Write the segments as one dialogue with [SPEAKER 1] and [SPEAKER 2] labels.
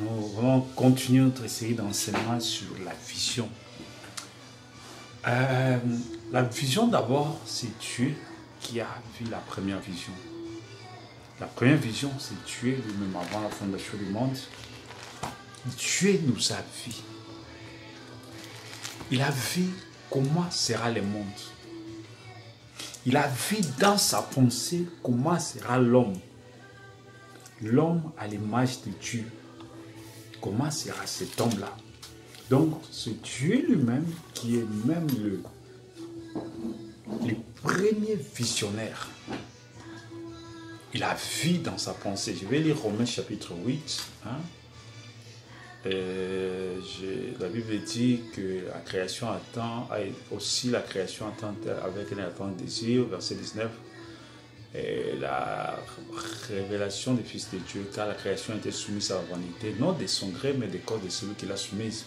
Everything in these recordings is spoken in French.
[SPEAKER 1] Nous allons continuer notre série d'enseignements sur la vision. La vision d'abord, c'est Dieu qui a vu la première vision. La première vision, c'est Dieu lui-même avant la fondation du monde. Dieu nous a vu. Il a vu comment sera le monde. Il a vu dans sa pensée comment sera l'homme. L'homme à l'image de Dieu. Comment sera cet homme-là? Donc, c'est Dieu lui-même qui est même le premier visionnaire. Il a vu dans sa pensée. Je vais lire Romains chapitre 8. La Bible dit que la création attend, aussi la création attend avec un attente désir, verset 19. Et la révélation du Fils de Dieu, car la création était soumise à la vanité, non de son gré, mais de corps de celui qui l'a soumise,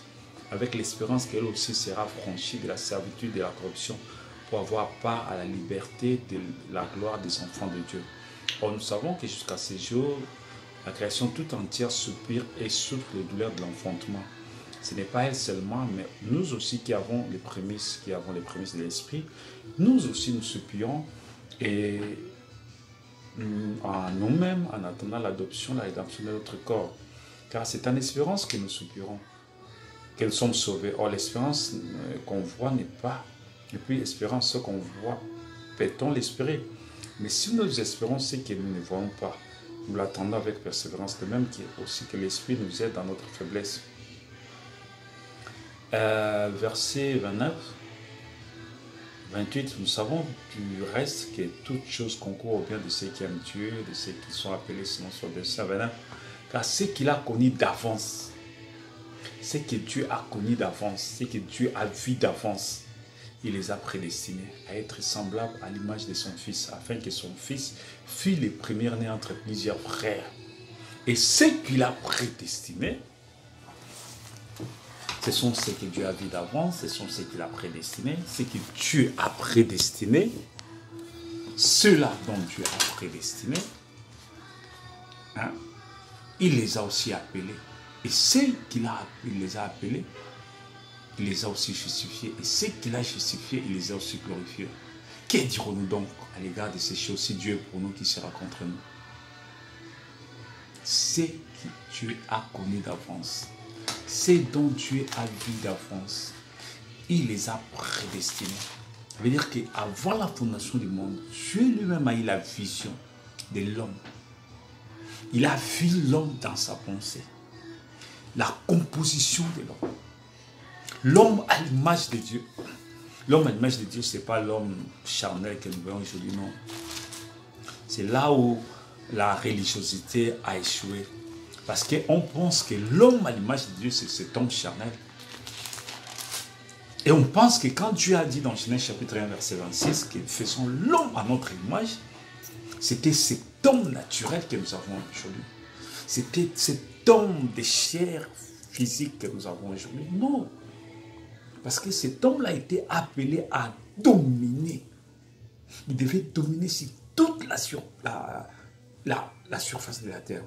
[SPEAKER 1] avec l'espérance qu'elle aussi sera franchie de la servitude et de la corruption, pour avoir part à la liberté de la gloire des enfants de Dieu. Or, nous savons que jusqu'à ce jour, la création tout entière soupire et souffre les douleurs de l'enfantement. Ce n'est pas elle seulement, mais nous aussi qui avons les prémices de l'esprit, nous aussi nous soupirons et en nous-mêmes en attendant l'adoption, la rédemption de notre corps. Car c'est en espérance que nous soupirons, que nous sommes sauvés. Or, l'espérance qu'on voit n'est pas, et puis l'espérance, ce qu'on voit, peut-on l'espérer? Mais si nous espérons ce que nous ne voyons pas, nous l'attendons avec persévérance, de même aussi que l'Esprit nous aide dans notre faiblesse. Verset 29, 28, nous savons du reste que toute chose concourt au bien de ceux qui aiment Dieu, de ceux qui sont appelés selon son dessein. Car ce qu'il a connu d'avance, ce que Dieu a connu d'avance, ce que Dieu a vu d'avance, il les a prédestinés à être semblables à l'image de son Fils, afin que son Fils fût le premier-né entre plusieurs frères. Et ce qu'il a prédestiné, ce sont ceux que Dieu a vu d'avance, ce sont ceux qu'il a prédestinés, ce que Dieu a prédestiné, ceux-là dont Dieu a prédestiné, il les a aussi appelés. Et ceux qu'il les a appelés, il les a aussi justifiés. Et ceux qu'il a justifiés, il les a aussi glorifiés. Que dirons-nous donc à l'égard de ces choses? Si Dieu est pour nous, qui sera contre nous? Ce que Dieu a connu d'avance, c'est dont Dieu a vu d'avance, il les a prédestinés. Ça veut dire qu'avant la fondation du monde, Dieu lui-même a eu la vision de l'homme. Il a vu l'homme dans sa pensée, la composition de l'homme. L'homme à l'image de Dieu. L'homme à l'image de Dieu, ce n'est pas l'homme charnel que nous voyons aujourd'hui, non. C'est là où la religiosité a échoué. Parce qu'on pense que l'homme à l'image de Dieu, c'est cet homme charnel. Et on pense que quand Dieu a dit dans Genèse chapitre 1, verset 26, que faisons l'homme à notre image, c'était cet homme naturel que nous avons aujourd'hui. C'était cet homme de chair physique que nous avons aujourd'hui. Non. Parce que cet homme-là a été appelé à dominer. Il devait dominer sur toute la surface de la terre.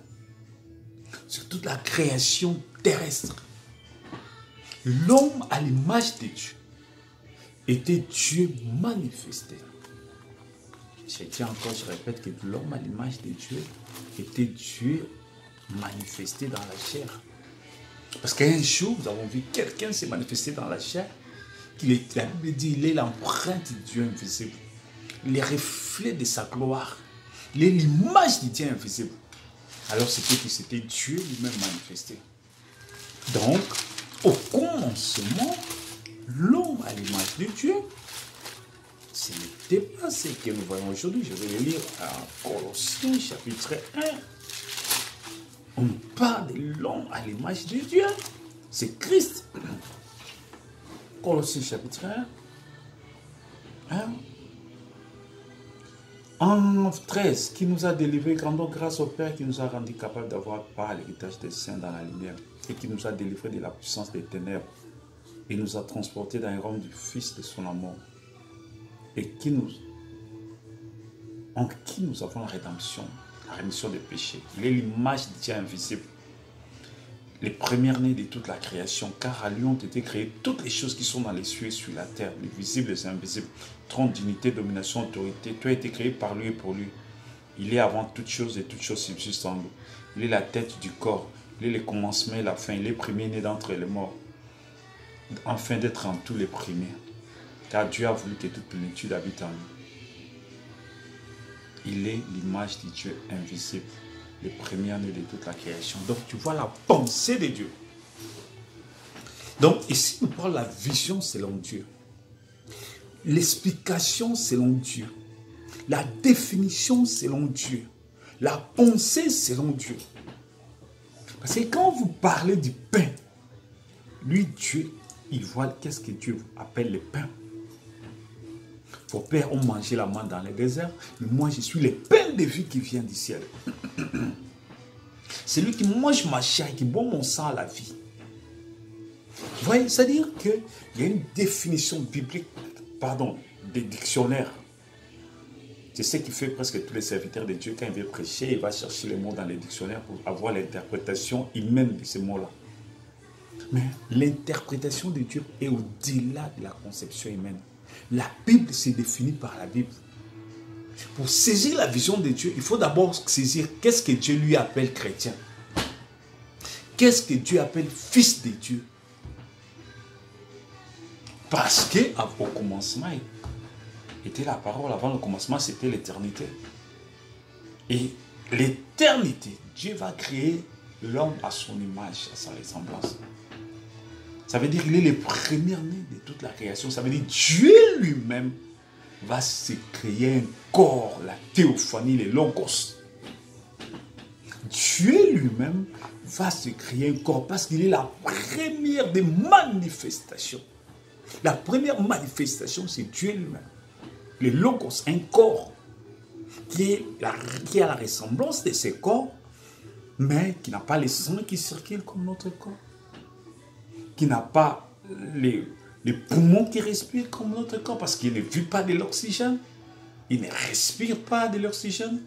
[SPEAKER 1] Sur toute la création terrestre. L'homme à l'image de Dieu était Dieu manifesté. Je tiens encore, je répète que l'homme à l'image de Dieu était Dieu manifesté dans la chair. Parce qu'un jour, nous avons vu quelqu'un se manifester dans la chair, la Bible dit qu'il est l'empreinte de Dieu invisible, les reflets de sa gloire, l'image de Dieu invisible. Alors c'était Dieu lui-même manifesté. Donc, au commencement, l'homme à l'image de Dieu, ce n'était pas ce que nous voyons aujourd'hui. Je vais le lire à Colossiens chapitre 1. On parle de l'homme à l'image de Dieu. C'est Christ. Colossiens chapitre 1. En 13, qui nous a délivrés, rendons grâce au Père qui nous a rendus capables d'avoir part à l'héritage des saints dans la lumière et qui nous a délivrés de la puissance des ténèbres et nous a transportés dans le royaume du Fils de son amour et en qui nous avons la rédemption, la rémission des péchés. Il est l'image de Dieu invisible. les premiers-nés de toute la création, car à lui ont été créées toutes les choses qui sont dans les cieux et sur la terre, les visibles et les invisibles, trône, dignité, domination, autorité. Tout a été créé par lui et pour lui. Il est avant toute chose et toute chose subsiste en lui. Il est la tête du corps, il est le commencement et la fin, il est premier-né d'entre les morts, afin d'être en tous les premiers, car Dieu a voulu que toute plénitude habite en lui. Il est l'image du Dieu invisible, le premier-né de toute la création. Donc tu vois la pensée de Dieu. Donc ici nous parlons de la vision selon Dieu, l'explication selon Dieu, la définition selon Dieu, la pensée selon Dieu. Parce que quand vous parlez du pain, lui Dieu, il voit qu'est-ce que Dieu appelle le pain. Vos pères ont mangé la manne dans le désert, mais moi je suis le pain de vie qui vient du ciel. C'est lui qui mange ma chair, qui boit mon sang à la vie. Vous voyez, c'est-à-dire qu'il y a une définition biblique, des dictionnaires. C'est ce qui fait presque tous les serviteurs de Dieu, quand il veut prêcher, il va chercher les mots dans les dictionnaires pour avoir l'interprétation humaine de ces mots-là. Mais l'interprétation de Dieu est au-delà de la conception humaine. La Bible s'est définie par la Bible. Pour saisir la vision de Dieu, il faut d'abord saisir qu'est-ce que Dieu lui appelle chrétien. Qu'est-ce que Dieu appelle fils de Dieu. Parce qu'au commencement, était la parole. Avant le commencement, c'était l'éternité. Et l'éternité, Dieu va créer l'homme à son image, à sa ressemblance. Ça veut dire qu'il est le premier-né de toute la création. Ça veut dire Dieu lui-même va se créer un corps, la théophanie, le logos. Dieu lui-même va se créer un corps parce qu'il est la première des manifestations. La première manifestation, c'est Dieu lui-même. Le logos, un corps qui a la ressemblance de ce corps, mais qui n'a pas les sang qui circulent comme notre corps, qui n'a pas les poumons qui respirent comme notre corps, parce qu'il ne vit pas de l'oxygène, il ne respire pas de l'oxygène,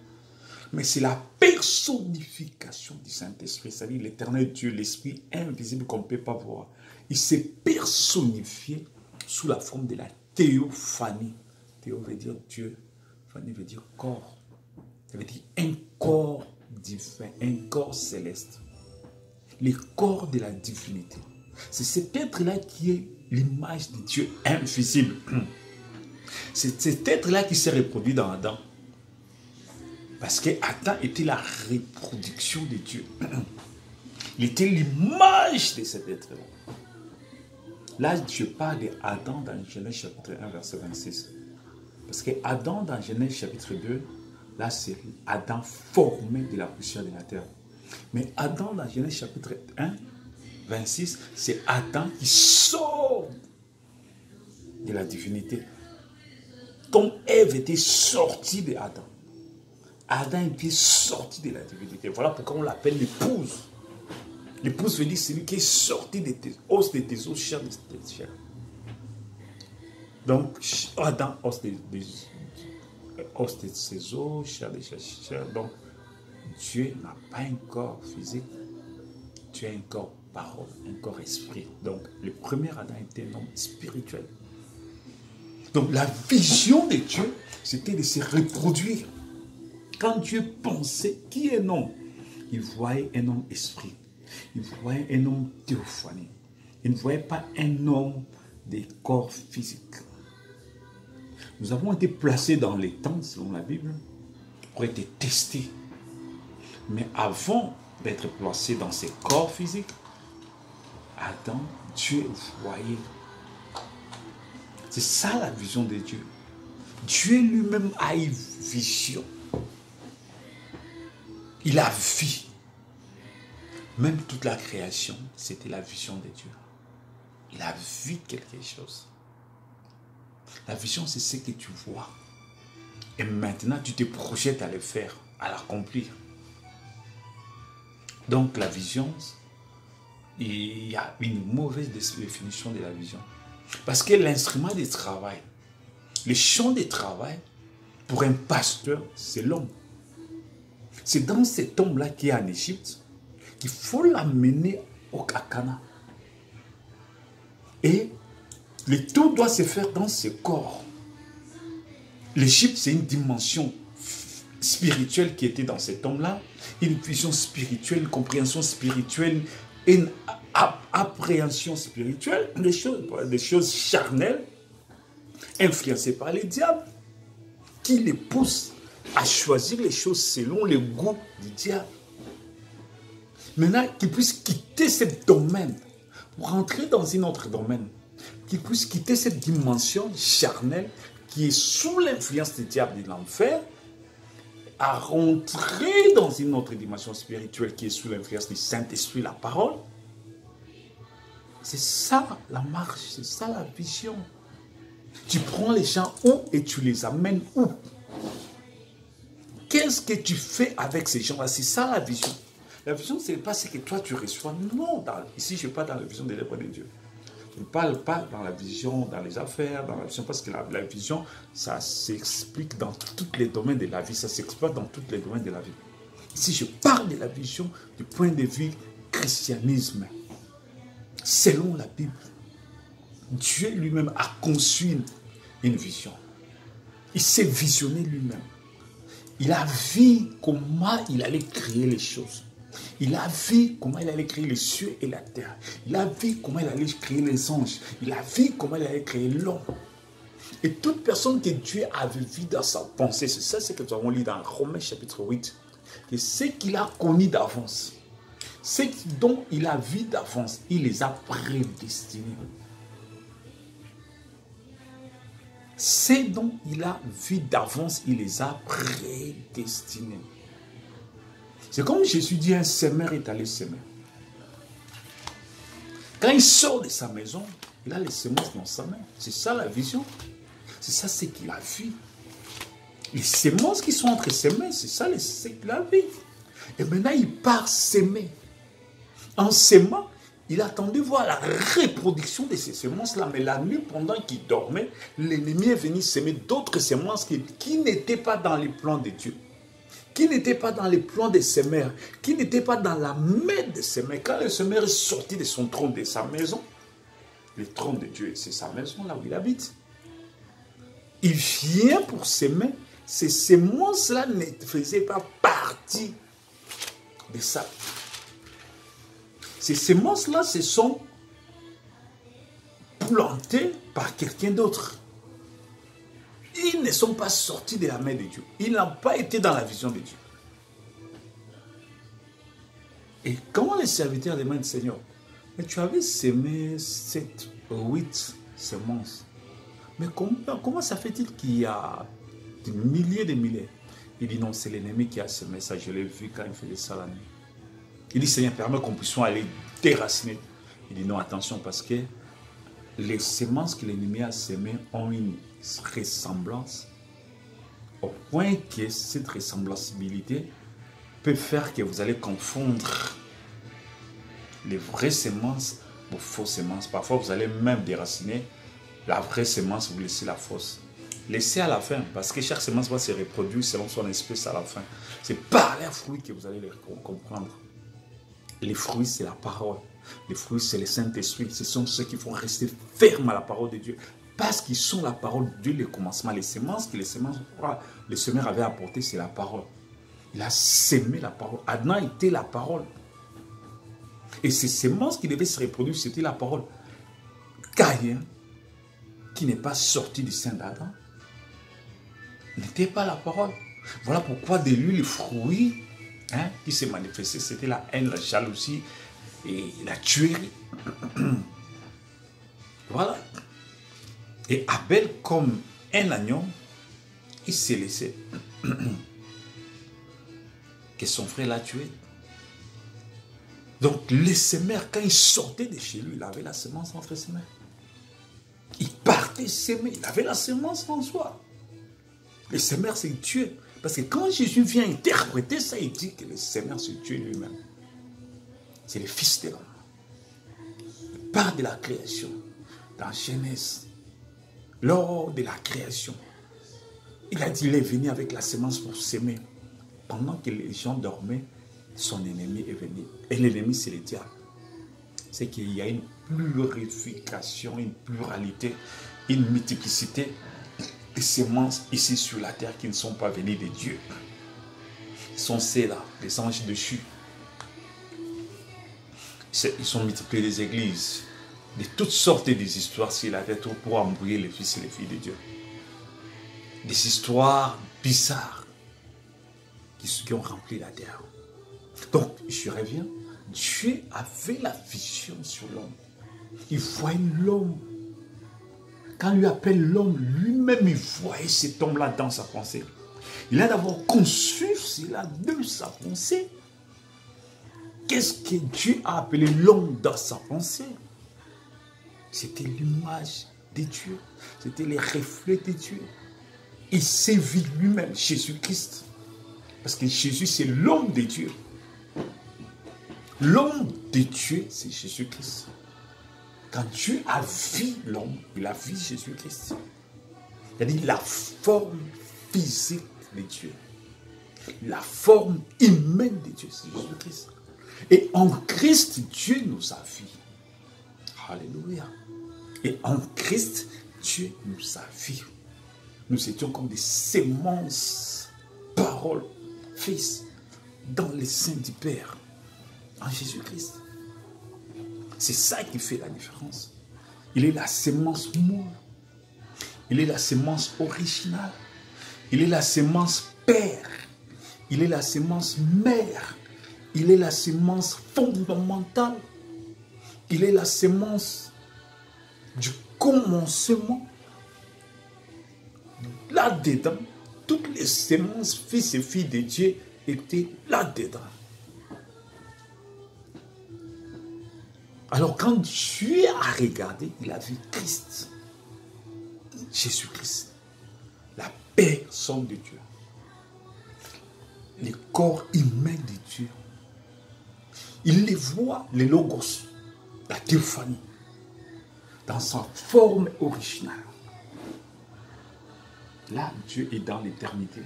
[SPEAKER 1] mais c'est la personnification du Saint-Esprit, c'est-à-dire l'éternel Dieu, l'Esprit invisible qu'on ne peut pas voir. Il s'est personnifié sous la forme de la théophanie. Théo veut dire Dieu, phanie veut dire corps. Ça veut dire un corps divin, un corps céleste. Le corps de la divinité. C'est cet être-là qui est l'image de Dieu invisible. C'est cet être-là qui s'est reproduit dans Adam. Parce que Adam était la reproduction de Dieu. Il était l'image de cet être-là. Là, je parle d'Adam dans Genèse chapitre 1, verset 26. Parce que Adam dans Genèse chapitre 2, là c'est Adam formé de la poussière de la terre. Mais Adam dans Genèse chapitre 1, 26, c'est Adam qui sort de la divinité. Comme Ève était sortie de Adam. Adam était sorti de la divinité. Voilà pourquoi on l'appelle l'épouse. L'épouse veut dire celui qui est sorti de tes os, chair de tes chairs. Donc, Adam, os de ses os, chair de ses chairs. Donc, Dieu n'a pas un corps physique. Dieu a un corps parole, un corps esprit. Donc, le premier Adam était un homme spirituel. Donc, la vision de Dieu, c'était de se reproduire. Quand Dieu pensait qui est un homme, il voyait un homme esprit. Il voyait un homme théophanie. Il ne voyait pas un homme des corps physiques. Nous avons été placés dans les temps, selon la Bible, pour être testés. Mais avant d'être placés dans ces corps physiques, Adam, Dieu voyait. C'est ça la vision de Dieu. Dieu lui-même a une vision. Il a vu. Même toute la création, c'était la vision de Dieu. Il a vu quelque chose. La vision, c'est ce que tu vois. Et maintenant, tu te projettes à le faire, à l'accomplir. Donc, la vision, il y a une mauvaise définition de la vision. Parce que l'instrument de travail, le champ de travail, pour un pasteur, c'est l'homme. C'est dans cet homme-là qui est en Égypte qu'il faut l'amener à Cana. Et le tout doit se faire dans ce corps. L'Égypte, c'est une dimension spirituelle qui était dans cet homme-là, une vision spirituelle, une compréhension spirituelle, une appréhension spirituelle, des choses charnelles, influencées par les diables, qui les poussent à choisir les choses selon le goût du diable. Maintenant, qu'ils puissent quitter ce domaine pour entrer dans un autre domaine, qu'ils puissent quitter cette dimension charnelle qui est sous l'influence du diable et de l'enfer, à rentrer dans une autre dimension spirituelle qui est sous l'influence du Saint-Esprit, la parole. C'est ça la marche, c'est ça la vision. Tu prends les gens où et tu les amènes où? Qu'est-ce que tu fais avec ces gens-là? C'est ça la vision. La vision, ce n'est pas ce que toi tu reçois. Non, ici je ne parle pas dans la vision des lèvres de Dieu. Je ne parle pas dans la vision, dans les affaires, dans la vision, parce que la vision, ça s'explique dans tous les domaines de la vie, ça s'exploite dans tous les domaines de la vie. Ici, je parle de la vision du point de vue christianisme. Selon la Bible, Dieu lui-même a conçu une vision. Il s'est visionné lui-même. Il a vu comment il allait créer les choses. Il a vu comment il allait créer les cieux et la terre. Il a vu comment il allait créer les anges. Il a vu comment il allait créer l'homme. Et toute personne que Dieu avait vu dans sa pensée, c'est ça ce que nous avons lu dans Romains chapitre 8, que ce qu'il a connu d'avance, ce dont il a vu d'avance, il les a prédestinés. Ce dont il a vu d'avance, il les a prédestinés. C'est comme Jésus dit, un semeur est allé semer. Quand il sort de sa maison, il a les semences dans sa main. C'est ça la vision. C'est ça ce qu'il a vu. Les semences qui sont entre ses mains, c'est ça ce qu'il a vu. Et maintenant, il part s'aimer. En s'aimant, il attendait voir la reproduction de ces semences-là. Mais la nuit, pendant qu'il dormait, l'ennemi est venu s'aimer d'autres semences qui n'étaient pas dans les plans de Dieu. Qui n'étaient pas dans les plans de ses mères, qui n'étaient pas dans la main de ses mères. Quand le semeur est sorti de son trône, de sa maison, le trône de Dieu, c'est sa maison, là où il habite. Il vient pour s'aimer. Ces semences-là ne faisaient pas partie de ça. Ces semences-là se sont plantées par quelqu'un d'autre. Ils ne sont pas sortis de la main de Dieu. Ils n'ont pas été dans la vision de Dieu. Et comment les serviteurs demandent au Seigneur, mais tu avais semé 7, 8 semences. Mais comment ça fait-il qu'il y a des milliers de milliers? Il dit non, c'est l'ennemi qui a semé ça. Je l'ai vu quand il faisait ça la nuit. Il dit, Seigneur, permets qu'on puisse aller déraciner. Il dit non, attention, parce que les semences que l'ennemi a semées ont une ressemblance au point que cette ressemblanceabilité peut faire que vous allez confondre les vraies semences aux fausses semences. Parfois, vous allez même déraciner la vraie semence, vous laissez la fausse. Laissez à la fin, parce que chaque semence va se reproduire selon son espèce à la fin. C'est par les fruits que vous allez les comprendre. Les fruits, c'est la parole. Les fruits, c'est le Saint-Esprit. Ce sont ceux qui vont rester fermes à la parole de Dieu. Parce qu'ils sont la parole de Dieu, le commencement. Les semences que les semeurs avaient apportées, c'est la parole. Il a sémé la parole. Adam était la parole. Et ces semences qui devaient se reproduire, c'était la parole. Caïn, qui n'est pas sorti du sein d'Adam, n'était pas la parole. Voilà pourquoi de lui, les fruits qui se manifestaient, c'était la haine, la jalousie et la tuerie. Voilà. Et Abel, comme un agneau, il s'est laissé que son frère l'a tué. Donc, le semeur, quand il sortait de chez lui, il avait la semence entre ses mains. Il partait s'aimer, il avait la semence en soi. Le semeur, c'est Dieu. Parce que quand Jésus vient interpréter ça, il dit que le semeur, c'est Dieu lui-même. C'est le Fils de l'homme. Il part de la création. Dans Genèse, lors de la création, il a dit qu'il est venu avec la semence pour s'aimer. Pendant que les gens dormaient, son ennemi est venu. Et l'ennemi, c'est le diable. c'est qu'il y a une plurification, une pluralité, une multiplicité de semences ici sur la terre qui ne sont pas venues de Dieu. Ils sont là, les anges dessus. Ils sont multipliés des églises, de toutes sortes des histoires sur la terre pour embrouiller les fils et les filles de Dieu. Des histoires bizarres qui ont rempli la terre. Donc, je reviens, Dieu avait la vision sur l'homme. Il voyait l'homme. Quand il appelle l'homme, lui-même, il voyait cet homme-là dans sa pensée. Il a d'abord conçu cela de sa pensée. Qu'est-ce que Dieu a appelé l'homme dans sa pensée? C'était l'image de Dieu. C'était les reflets de Dieu. Il s'est vu lui-même, Jésus-Christ. Parce que Jésus, c'est l'homme de Dieu. L'homme de Dieu, c'est Jésus-Christ. Quand Dieu a vu l'homme, il a vu Jésus-Christ. C'est-à-dire la forme physique de Dieu. La forme humaine de Dieu, c'est Jésus-Christ. Et en Christ, Dieu nous a vus. Alléluia. Et en Christ, Dieu nous a vus. Nous étions comme des semences, paroles, fils, dans les seins du Père, en Jésus-Christ. C'est ça qui fait la différence. Il est la semence moule. Il est la semence originale. Il est la semence père. Il est la semence mère. Il est la semence fondamentale. Il est la semence du commencement. Là-dedans, toutes les semences, fils et filles de Dieu, étaient là-dedans. Alors quand Dieu a regardé, il a vu Christ, Jésus-Christ, la personne de Dieu, le corps humain de Dieu. Il les voit, les logos, la théophanie, dans sa forme originale. Là, Dieu est dans l'éternité.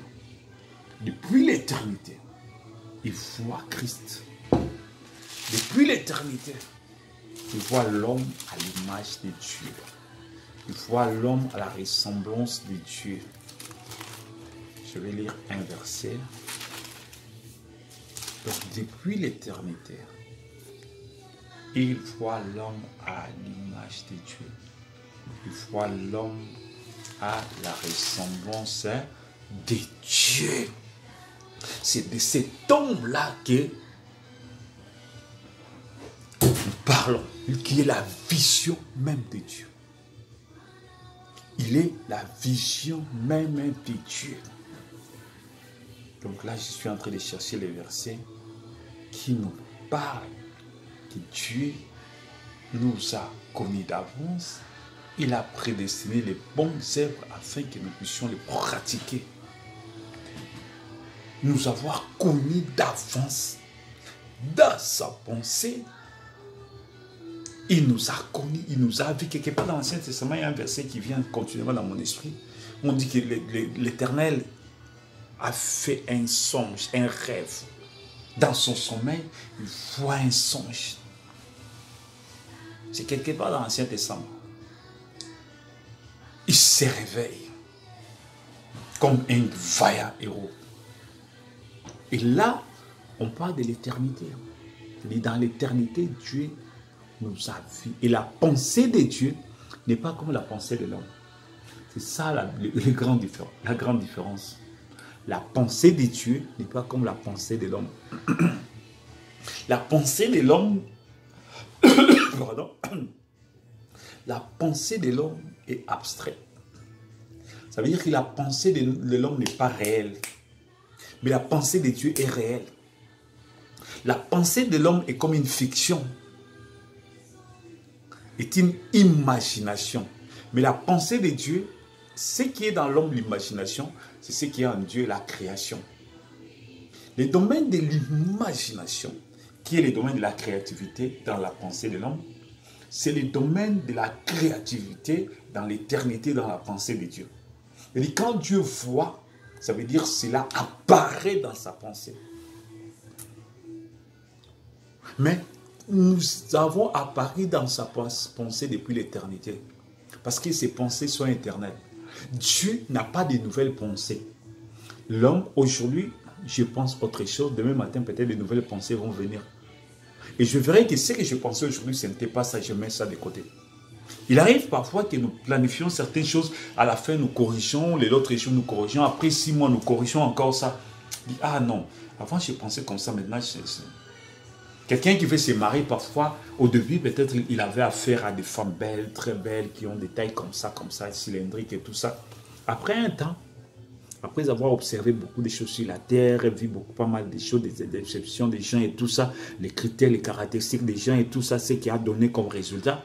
[SPEAKER 1] Depuis l'éternité, il voit Christ. Depuis l'éternité, il voit l'homme à l'image de Dieu. Il voit l'homme à la ressemblance de Dieu. Je vais lire un verset. Donc, depuis l'éternité, il voit l'homme à l'image de Dieu. Il voit l'homme à la ressemblance de Dieu. C'est de cet homme-là que nous parlons, qui est la vision même de Dieu. Il est la vision même de Dieu. Donc là, je suis en train de chercher les versets qui nous parlent que Dieu nous a connus d'avance. Il a prédestiné les bonnes œuvres afin que nous puissions les pratiquer. Nous avoir connus d'avance dans sa pensée. Il nous a connus, il nous a vus. Quelque part dans l'Ancien Testament, il y a un verset qui vient continuellement dans mon esprit. On dit que l'Éternel a fait un songe, un rêve. Dans son sommeil, il voit un songe. C'est quelque part dans l'Ancien Testament. Il se réveille comme un vaillant héros. Et là, on parle de l'éternité. Dans l'éternité, Dieu nous a vus. Et la pensée de Dieu n'est pas comme la pensée de l'homme. C'est ça la grande différence. La pensée de Dieu n'est pas comme la pensée de l'homme. La pensée de l'homme, pardon, la pensée de l'homme est abstraite. Ça veut dire que la pensée de l'homme n'est pas réelle. Mais la pensée de Dieu est réelle. La pensée de l'homme est comme une fiction. Est une imagination. Mais la pensée de Dieu, ce qui est dans l'homme, l'imagination, c'est ce qui est en Dieu, la création. Le domaine de l'imagination, qui est le domaine de la créativité dans la pensée de l'homme, c'est le domaine de la créativité dans l'éternité, dans la pensée de Dieu. Et quand Dieu voit, ça veut dire que cela apparaît dans sa pensée. Mais nous avons apparu dans sa pensée depuis l'éternité. Parce que ses pensées sont éternelles. Dieu n'a pas de nouvelles pensées. L'homme, aujourd'hui, je pense autre chose. Demain matin, peut-être de nouvelles pensées vont venir. Et je verrai que ce que je pensais aujourd'hui, ce n'était pas ça, je mets ça de côté. Il arrive parfois que nous planifions certaines choses, à la fin nous corrigeons, les autres choses nous corrigeons, après 6 mois nous corrigeons encore ça. Ah non, avant je pensais comme ça, maintenant quelqu'un qui veut se marier parfois, au début peut-être il avait affaire à des femmes belles, très belles, qui ont des tailles comme ça, cylindriques et tout ça. Après un temps, après avoir observé beaucoup de choses sur la terre, vu pas mal de choses, des déceptions des gens et tout ça, les critères, les caractéristiques des gens et tout ça, ce qui a donné comme résultat.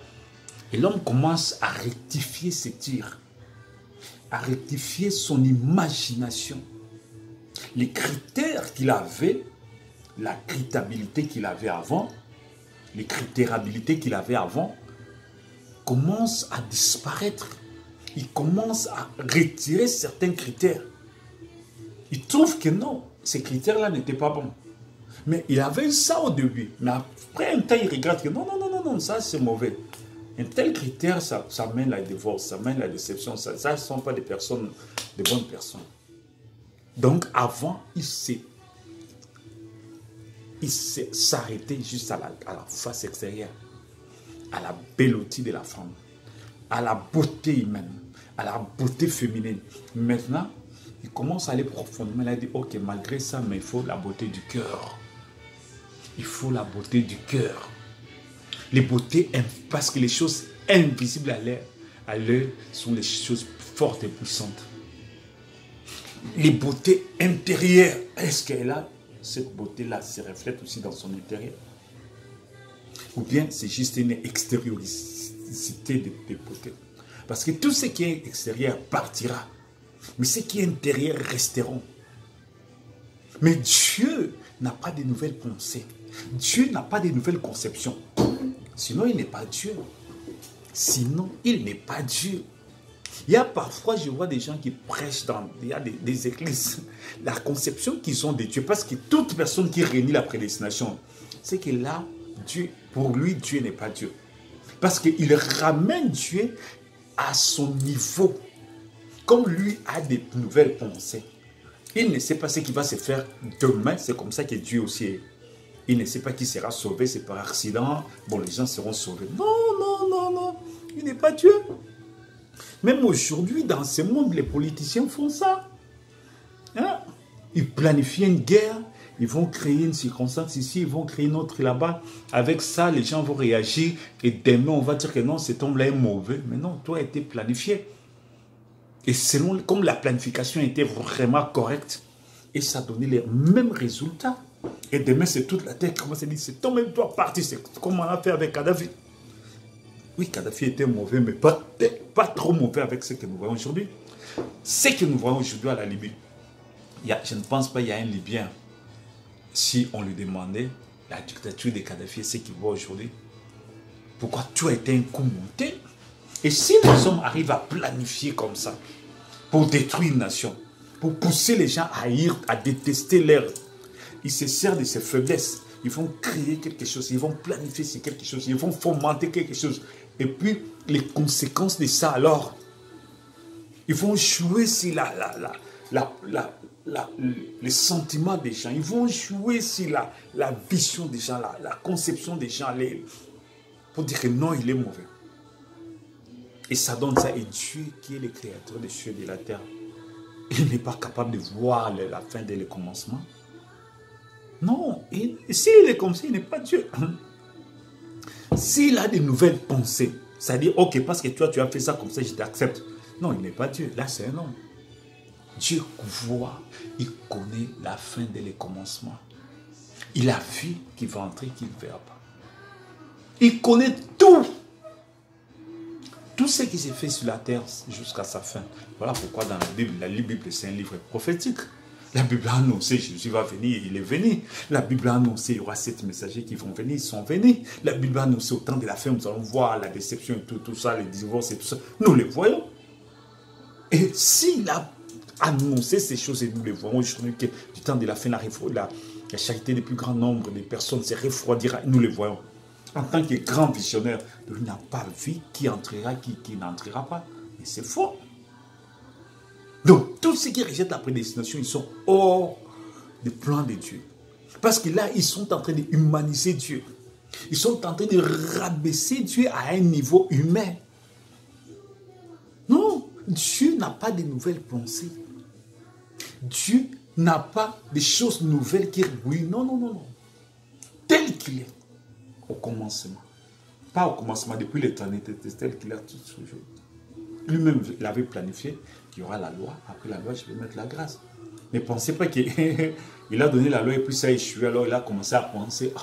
[SPEAKER 1] Et l'homme commence à rectifier ses tirs, à rectifier son imagination. Les critères qu'il avait, la critabilité qu'il avait avant, les critérabilités qu'il avait avant, commencent à disparaître. Il commence à retirer certains critères. Il trouve que non, ces critères-là n'étaient pas bons. Mais il avait ça au début. Mais après un temps, il regarde que non, ça c'est mauvais. Un tel critère, ça mène à la divorce, ça mène à la déception. Ça ne sont pas des personnes, des bonnes personnes. Donc avant, il s'est s'arrêté juste à la face extérieure, à la belleté de la femme, à la beauté humaine, à la beauté féminine. Maintenant, il commence à aller profondément. Il a dit, ok, malgré ça, mais il faut la beauté du cœur. Il faut la beauté du cœur. Les beautés, parce que les choses invisibles à l'œil sont les choses fortes et puissantes. Les beautés intérieures, est-ce qu'elle a cette beauté-là se reflète aussi dans son intérieur? Ou bien c'est juste une extériorité de beauté? Parce que tout ce qui est extérieur partira, mais ce qui est intérieur resteront. Mais Dieu n'a pas de nouvelles pensées. Dieu n'a pas de nouvelles conceptions. Sinon, il n'est pas Dieu. Sinon, il n'est pas Dieu. Il y a parfois, je vois des gens qui prêchent il y a des églises, la conception qu'ils ont de Dieu, parce que toute personne qui réunit la prédestination, c'est que là, Dieu, pour lui, Dieu n'est pas Dieu. Parce qu'il ramène Dieu à son niveau. Comme lui a des nouvelles pensées, il ne sait pas ce qui va se faire demain, c'est comme ça que Dieu aussi est. Il ne sait pas qui sera sauvé, c'est par accident. Bon, les gens seront sauvés. Non, il n'est pas Dieu. Même aujourd'hui, dans ce monde, les politiciens font ça. Hein? Ils planifient une guerre, ils vont créer une circonstance ici, ils vont créer une autre là-bas. Avec ça, les gens vont réagir et demain, on va dire que non, cet homme-là est mauvais. Mais non, tout a été planifié. Et selon, comme la planification était vraiment correcte, et ça donnait les mêmes résultats. Et demain, c'est toute la terre qui commence à dire, cet homme doit partir. C'est comme on a fait avec Kadhafi. Oui, Kadhafi était mauvais, mais pas trop mauvais avec ce que nous voyons aujourd'hui. Ce que nous voyons aujourd'hui à la Libye, je ne pense pas qu'il y a un Libyen, si on lui demandait la dictature de Kadhafi et ce qu'il voit aujourd'hui, pourquoi tout a été un coup monté? Et si les hommes arrivent à planifier comme ça, pour détruire une nation, pour pousser les gens à haïr, à détester l'air, ils se servent de ces faiblesses. Ils vont créer quelque chose, ils vont planifier sur quelque chose, ils vont fomenter quelque chose. Et puis, les conséquences de ça, alors, ils vont jouer sur les sentiments des gens, ils vont jouer sur la vision des gens, la conception des gens, pour dire que non, il est mauvais. Et ça donne ça. Et Dieu, qui est le créateur des cieux et de la terre, il n'est pas capable de voir la fin dès le commencement. Non, s'il est comme ça, il n'est pas Dieu. S'il a des nouvelles pensées, c'est-à-dire, ok, parce que toi, tu as fait ça comme ça, je t'accepte. Non, il n'est pas Dieu. Là, c'est un homme. Dieu voit, il connaît la fin dès le commencement. Il a vu qu'il va entrer, qu'il ne verra pas. Il connaît tout. Tout ce qui s'est fait sur la terre jusqu'à sa fin. Voilà pourquoi dans la Bible, c'est un livre prophétique. La Bible a annoncé Jésus va venir, il est venu. La Bible a annoncé il y aura 7 messagers qui vont venir, ils sont venus. La Bible a annoncé au temps de la fin, nous allons voir la déception et tout ça, les divorces et tout ça. Nous les voyons. Et s'il a annoncé ces choses et nous les voyons aujourd'hui, que du temps de la fin, la charité du plus grand nombre de personnes se refroidira, nous les voyons. En tant que grand visionnaire, il n'a pas vu qui entrera, qui n'entrera pas. Et c'est faux. Donc, tous ceux qui rejettent la prédestination, ils sont hors du plan de Dieu. Parce que là, ils sont en train de humaniser Dieu. Ils sont en train de rabaisser Dieu à un niveau humain. Non, Dieu n'a pas de nouvelles pensées. Dieu n'a pas de choses nouvelles qui... Oui, non, non, non, non. Tel qu'il est au commencement. Pas au commencement, depuis l'éternité, tel qu'il a toujours. Lui-même, il avait planifié qu'il y aura la loi. Après la loi, je vais mettre la grâce. Ne pensez pas qu'il a donné la loi et puis ça a échoué. Alors il a commencé à penser,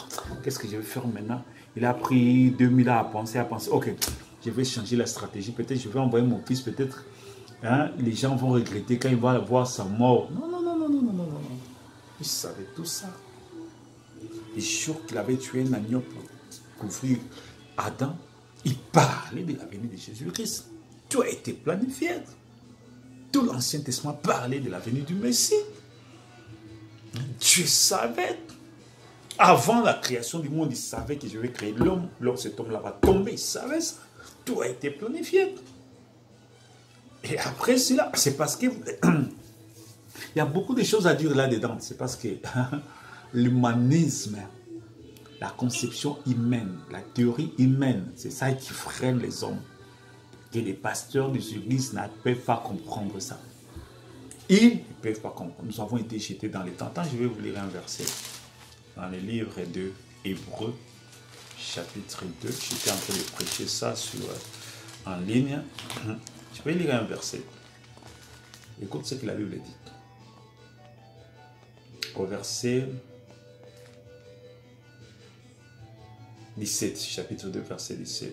[SPEAKER 1] qu'est-ce que je vais faire maintenant? Il a pris 2000 ans à penser. Ok, je vais changer la stratégie. Peut-être je vais envoyer mon fils, peut-être les gens vont regretter quand ils vont voir sa mort. Non, non, non, non, non, non, non, non. Il savait tout ça. Le jour qu'il avait tué un agneau pour couvrir Adam, il parlait de la venue de Jésus-Christ. Tout a été planifié. Tout l'Ancien Testament parlait de la venue du Messie. Dieu savait. Avant la création du monde, il savait que je vais créer l'homme. L'homme, cet homme-là va tomber. Il savait ça. Tout a été planifié. Et après cela, c'est parce que... il y a beaucoup de choses à dire là-dedans. C'est parce que l'humanisme, la conception humaine, la théorie humaine, c'est ça qui freine les hommes. Et les pasteurs des églises ne peuvent pas comprendre ça. Ils ne peuvent pas comprendre. Nous avons été jetés dans les tentants. Je vais vous lire un verset dans le livre de Hébreux, chapitre 2. J'étais en train de prêcher ça en ligne. Je vais lire un verset. Écoute ce que la Bible dit. Au verset 17, chapitre 2, verset 17.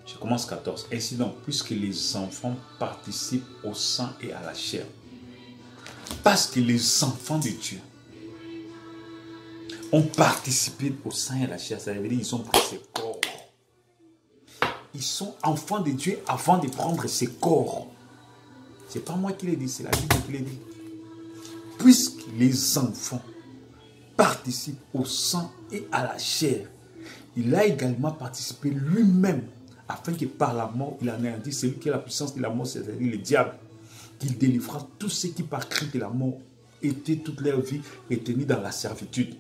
[SPEAKER 1] Je commence 14. Ainsi donc, puisque les enfants participent au sang et à la chair, parce que les enfants de Dieu ont participé au sang et à la chair, ça veut dire qu'ils ont pris ces corps. Ils sont enfants de Dieu avant de prendre ces corps. Ce n'est pas moi qui l'ai dit, c'est la Bible qui l'a dit. Puisque les enfants participent au sang et à la chair, il a également participé lui-même afin que par la mort, il anéantisse celui qui a la puissance de la mort, c'est-à-dire le diable, qu'il délivrera tous ceux qui par crainte de la mort étaient toute leur vie retenus dans la servitude.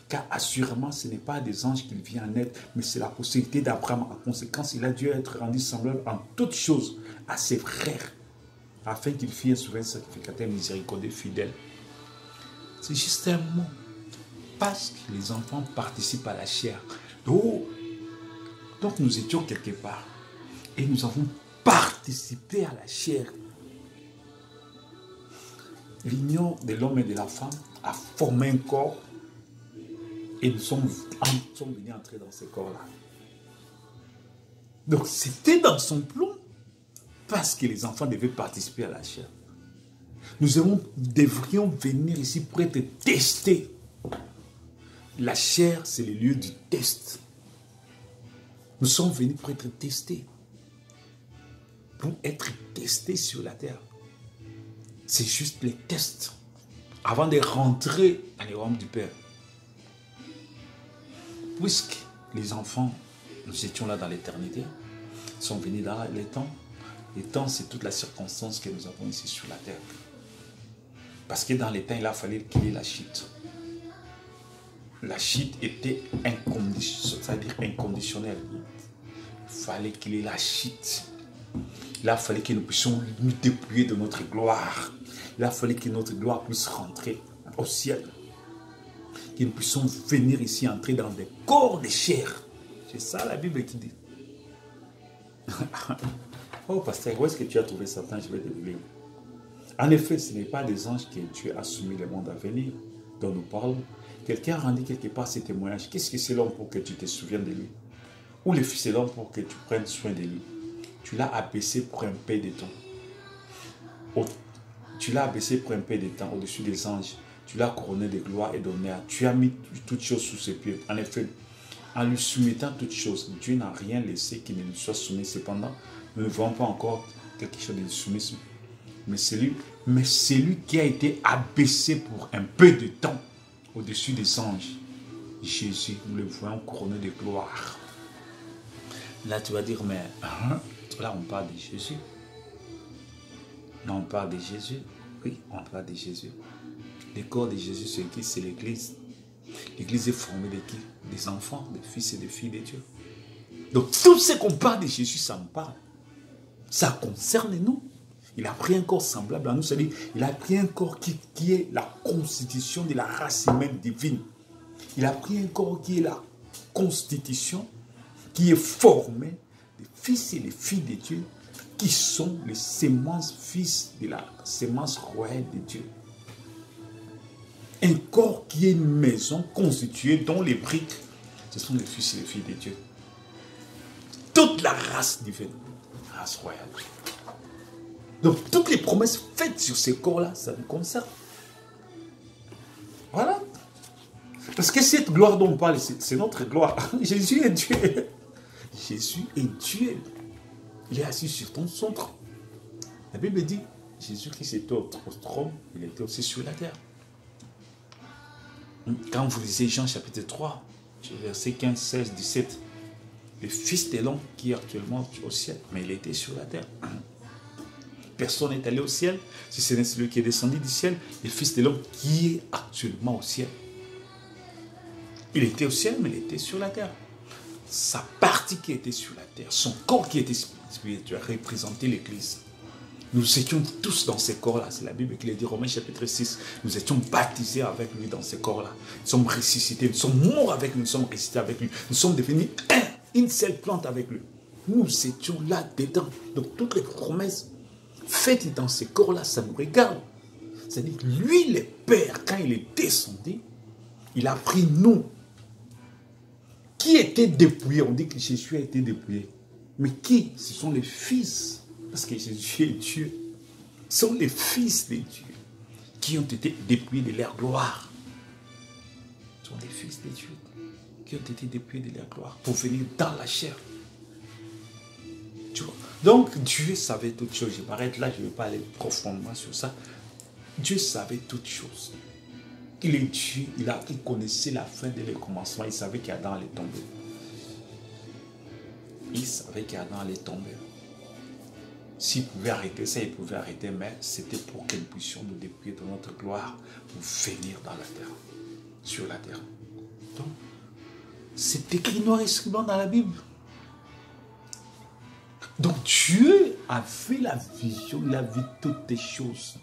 [SPEAKER 1] Car assurément, ce n'est pas des anges qu'il vient en aide, mais c'est la postérité d'Abraham. En conséquence, il a dû être rendu semblable en toutes choses à ses frères, afin qu'il fît un souverain sacrificateur miséricordieux fidèle. C'est juste un mot. Parce que les enfants participent à la chair. Donc nous étions quelque part. Et nous avons participé à la chair. L'union de l'homme et de la femme a formé un corps. Et nous sommes venus entrer dans ce corps-là. Donc c'était dans son plan. Parce que les enfants devaient participer à la chair. Nous devrions venir ici pour être testés. La chair, c'est le lieu du test. Nous sommes venus pour être testés. Pour être testés sur la terre. C'est juste les tests. Avant de rentrer dans les royaumes du Père. Puisque les enfants, nous étions là dans l'éternité, sont venus dans les temps. Les temps, c'est toute la circonstance que nous avons ici sur la terre. Parce que dans les temps, il a fallu qu'il y ait la chute. La chute était inconditionnelle. Il fallait qu'il y ait la chute. Il a fallu que nous puissions nous dépouiller de notre gloire. Il a fallu que notre gloire puisse rentrer au ciel. Que nous puissions venir ici, entrer dans des corps de chair. C'est ça la Bible qui dit. Oh pasteur, où est-ce que tu as trouvé Satan? Je vais te le lire. En effet, ce n'est pas des anges que Dieu a soumis le monde à venir, dont nous parlons. Quelqu'un a rendu quelque part ces témoignages. Qu'est-ce que c'est l'homme pour que tu te souviennes de lui? Ou le fils de l'homme pour que tu prennes soin de lui? Tu l'as abaissé pour un peu de temps. Tu l'as abaissé pour un peu de temps au-dessus des anges. Tu l'as couronné de gloire et d'honneur. Tu as mis toutes choses sous ses pieds. En effet, en lui soumettant toutes choses, Dieu n'a rien laissé qui ne lui soit soumis. Cependant, nous ne voyons pas encore quelque chose de soumis. Mais celui qui a été abaissé pour un peu de temps au-dessus des anges. Jésus, nous le voyons couronné de gloire. Là, tu vas dire, mais là, on parle de Jésus. Non, on parle de Jésus. Oui, on parle de Jésus. Le corps de Jésus, c'est qui? C'est l'Église. L'Église est formée de qui? Des enfants, des fils et des filles de Dieu. Donc, tout ce qu'on parle de Jésus, ça me parle. Ça concerne nous. Il a pris un corps semblable à nous, c'est-à-dire il a pris un corps qui est la constitution de la race humaine divine. Il a pris un corps qui est la constitution, qui est formé des fils et des filles de Dieu, qui sont les sémences fils de la sémence royale de Dieu. Un corps qui est une maison constituée dont les briques, ce sont les fils et les filles de Dieu. Toute la race divine, race royale. Donc, toutes les promesses faites sur ces corps-là, ça nous concerne. Voilà. Parce que cette gloire dont on parle, c'est notre gloire. Jésus est Dieu. Jésus est Dieu. Il est assis sur ton centre. La Bible dit, Jésus-Christ était au trône, il était aussi sur la terre. Quand vous lisez Jean chapitre 3, versets 15, 16, 17, le Fils de l'homme qui est actuellement au ciel, mais il était sur la terre. Personne n'est allé au ciel, si ce n'est celui qui est descendu du ciel, le Fils de l'homme qui est actuellement au ciel. Il était au ciel, mais il était sur la terre. Sa partie qui était sur la terre, son corps qui était spirituel, représentait l'Église. Nous étions tous dans ces corps-là. C'est la Bible qui le dit, Romains chapitre 6. Nous étions baptisés avec lui dans ces corps-là. Nous sommes ressuscités, nous sommes morts avec lui, nous sommes ressuscités avec lui. Nous sommes devenus une seule plante avec lui. Nous étions là-dedans. Donc toutes les promesses faites dans ces corps-là, ça nous regarde. C'est-à-dire que lui, le Père, quand il est descendu, il a pris nous, qui étaient dépouillés. On dit que Jésus a été dépouillé. Mais qui? Ce sont les fils. Parce que Jésus est Dieu. Ce sont les fils de Dieu qui ont été dépouillés de leur gloire. Ce sont les fils de Dieu qui ont été dépouillés de leur gloire pour venir dans la chair. Tu vois? Donc Dieu savait toutes choses. Je m'arrête là, je ne vais pas aller profondément sur ça. Dieu savait toutes choses. Il est Dieu, il connaissait la fin dès le commencement. Il savait qu'Adam allait tomber. Il savait qu'Adam allait tomber. S'il pouvait arrêter ça, il pouvait arrêter, mais c'était pour que nous puissions nous dépouiller de notre gloire pour venir dans la terre, sur la terre. Donc, c'est écrit noir et blanc dans la Bible. Donc, Dieu a fait la vision, il a vu toutes les choses.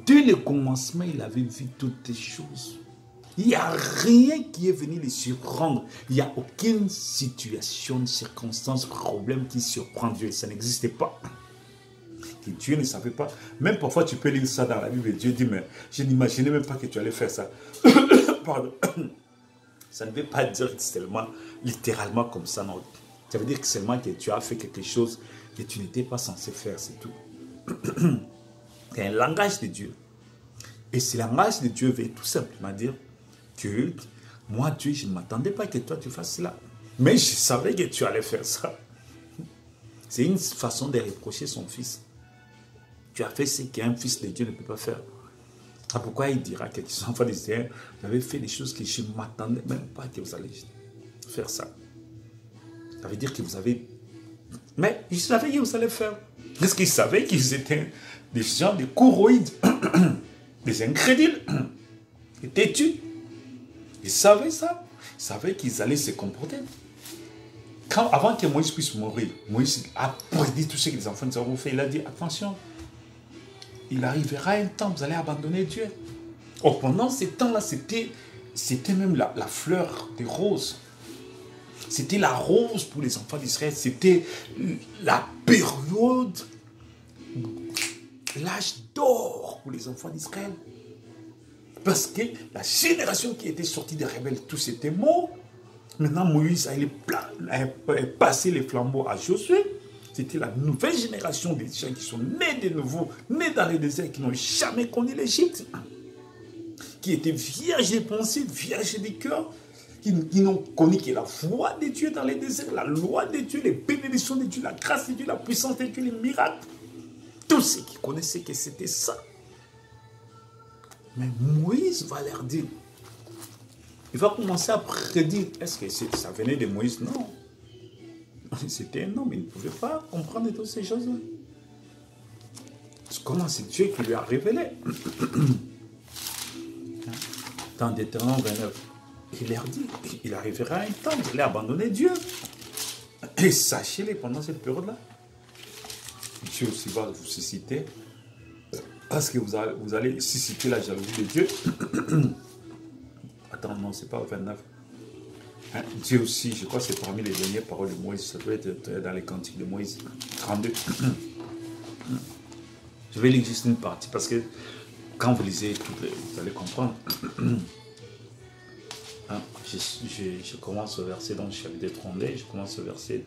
[SPEAKER 1] Dès le commencement, il avait vu toutes les choses. Il n'y a rien qui est venu les surprendre. Il n'y a aucune situation, circonstance, problème qui surprend Dieu. Ça n'existait pas. Que Dieu ne savait pas. Même parfois, tu peux lire ça dans la Bible et Dieu dit, mais je n'imaginais même pas que tu allais faire ça. Pardon. Ça ne veut pas dire seulement, littéralement comme ça, non. Ça veut dire que seulement que tu as fait quelque chose que tu n'étais pas censé faire, c'est tout. C'est un langage de Dieu. Et ce langage de Dieu veut tout simplement dire que moi, Dieu, je ne m'attendais pas que toi, tu fasses cela. Mais je savais que tu allais faire ça. C'est une façon de reprocher son fils. Tu as fait ce qu'un fils de Dieu ne peut pas faire. Ah, pourquoi il dira que tes enfants d'Israël, vous avez fait des choses que je ne m'attendais même pas que vous allez faire ça. Ça veut dire que vous avez... Mais il savait que vous allez faire. Parce qu'il savait qu'ils étaient des gens, des choroïdes, des incrédules, des têtus. Ils savaient ça. Ils savaient qu'ils allaient se comporter. Avant que Moïse puisse mourir, Moïse a prédit tout ce que les enfants de ont fait. Il a dit, attention, il arrivera un temps, vous allez abandonner Dieu. Oh, pendant ce temps-là, c'était même la fleur des roses. C'était la rose pour les enfants d'Israël. C'était la période, l'âge d'or pour les enfants d'Israël. Parce que la génération qui était sortie des rebelles, tous étaient morts. Maintenant, Moïse a passé les flambeaux à Josué. C'était la nouvelle génération des gens qui sont nés de nouveau, nés dans le désert, qui n'ont jamais connu l'Égypte. Qui étaient vierges de pensée, vierges de cœur, qui n'ont connu que la voix de Dieu dans les déserts, la loi de Dieu, les bénédictions de Dieu, la grâce de Dieu, la puissance de Dieu, les miracles. Tous ceux qui connaissaient que c'était ça. Mais Moïse va leur dire, Il va commencer à prédire. Est-ce que ça venait de Moïse? Non. C'était un homme, il ne pouvait pas comprendre toutes ces choses-là. Comment c'est Dieu qui lui a révélé? Dans Deutéronome 29, il leur dit, il arrivera un temps, vous allez abandonner Dieu. Et sachez-le, pendant cette période-là, Dieu aussi va vous susciter, parce que vous allez susciter la jalousie de Dieu. Attends, non, c'est pas 29. Hein, Dieu aussi, je crois que c'est parmi les dernières paroles de Moïse, ça doit être dans les cantiques de Moïse, 32. Je vais lire juste une partie, parce que quand vous lisez, vous allez comprendre. Hein, je commence au verset, donc chapitre 32, je commence au verset...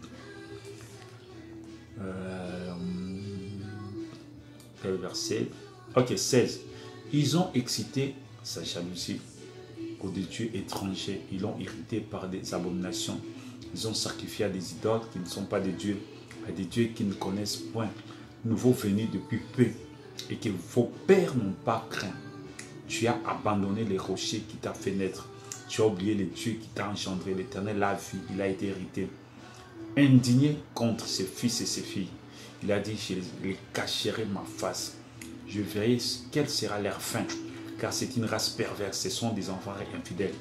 [SPEAKER 1] verset... Ok, 16. Ils ont excité sa jalousie aux dieux étrangers. Ils l'ont irrité par des abominations. Ils ont sacrifié à des idoles qui ne sont pas des dieux, à des dieux qui ne connaissent point, nouveaux venus depuis peu, et que vos pères n'ont pas craint. Tu as abandonné les rochers qui t'a fait naître. Tu as oublié les dieux qui t'a engendré. L'Éternel l'a vu, il a été irrité. Indigné contre ses fils et ses filles, il a dit, je les cacherai ma face. Je verrai quelle sera leur fin, car c'est une race perverse, ce sont des enfants infidèles.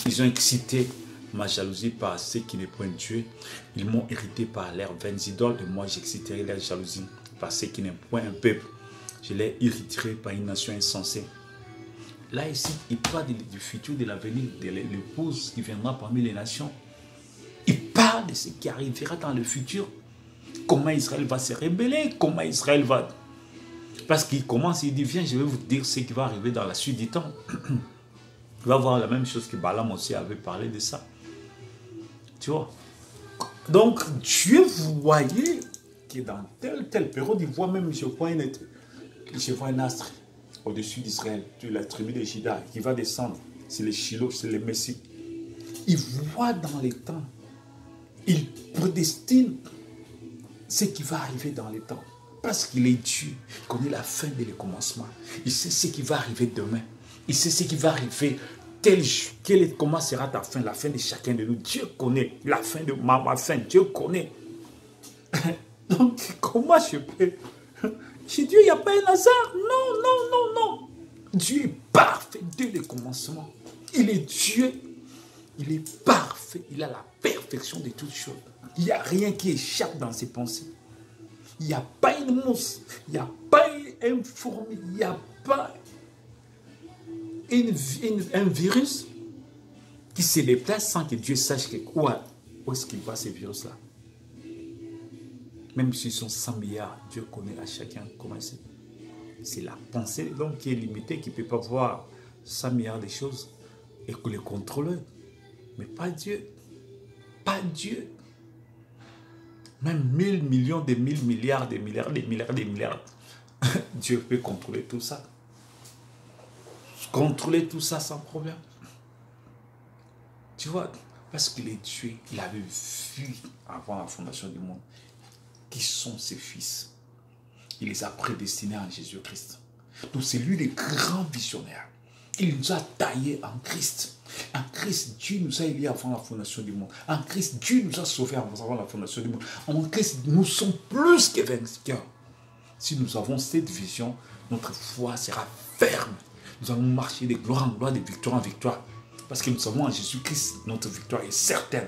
[SPEAKER 1] Ils ont excité ma jalousie par ceux qui ne point Dieu. Ils m'ont irrité par leurs vaines idoles, et moi j'exciterai leur jalousie par ceux qui n'aiment point un peuple. Je les irriterai par une nation insensée. Là ici, il parle du futur, de l'avenir, de l'épouse qui viendra parmi les nations. Il parle de ce qui arrivera dans le futur. Comment Israël va se rebeller, comment Israël va... Parce qu'il commence, il dit, viens, je vais vous dire ce qui va arriver dans la suite du temps. Il va voir la même chose que Balaam aussi avait parlé de ça. Tu vois. Donc, Dieu voyait que dans telle période, il voit même, je vois un astre au-dessus d'Israël, de la tribu de Juda, qui va descendre. C'est le Shiloh, c'est le Messie. Il voit dans les temps. Il prédestine ce qui va arriver dans les temps. Parce qu'il est Dieu, il connaît la fin et le commencement. Il sait ce qui va arriver demain. Il sait ce qui va arriver. Comment sera ta fin, la fin de chacun de nous. Dieu connaît la fin de ma fin. Dieu connaît. Donc, comment je peux... Chez Dieu, il n'y a pas un hasard. Non, non, non, non. Dieu est parfait dès le commencement. Il est Dieu. Il est parfait. Il a la perfection de toutes choses. Il n'y a rien qui échappe dans ses pensées. Il n'y a pas une mousse, il n'y a pas une fourmi, il n'y a pas un virus qui se déplace sans que Dieu sache où est-ce qu'il va ces virus-là. Même s'ils sont 100 milliards, Dieu connaît à chacun comment c'est. C'est la pensée de l'homme qui est limitée, qui ne peut pas voir 100 milliards de choses et que les contrôler. Mais pas Dieu. Pas Dieu. Même 1000 millions, des 1000 milliards, des milliards, des milliards, des milliards. Dieu peut contrôler tout ça. Contrôler tout ça sans problème. Tu vois, parce qu'il est Dieu, il avait vu avant la fondation du monde qui sont ses fils. Il les a prédestinés en Jésus-Christ. Donc c'est lui le grand visionnaire. Il nous a taillés en Christ. En Christ, Dieu nous a élus avant la fondation du monde. En Christ, Dieu nous a sauvés avant la fondation du monde. En Christ, nous sommes plus que vainqueurs. Si nous avons cette vision, notre foi sera ferme. Nous allons marcher de gloire en gloire, de victoire en victoire. Parce que nous savons en Jésus-Christ, notre victoire est certaine.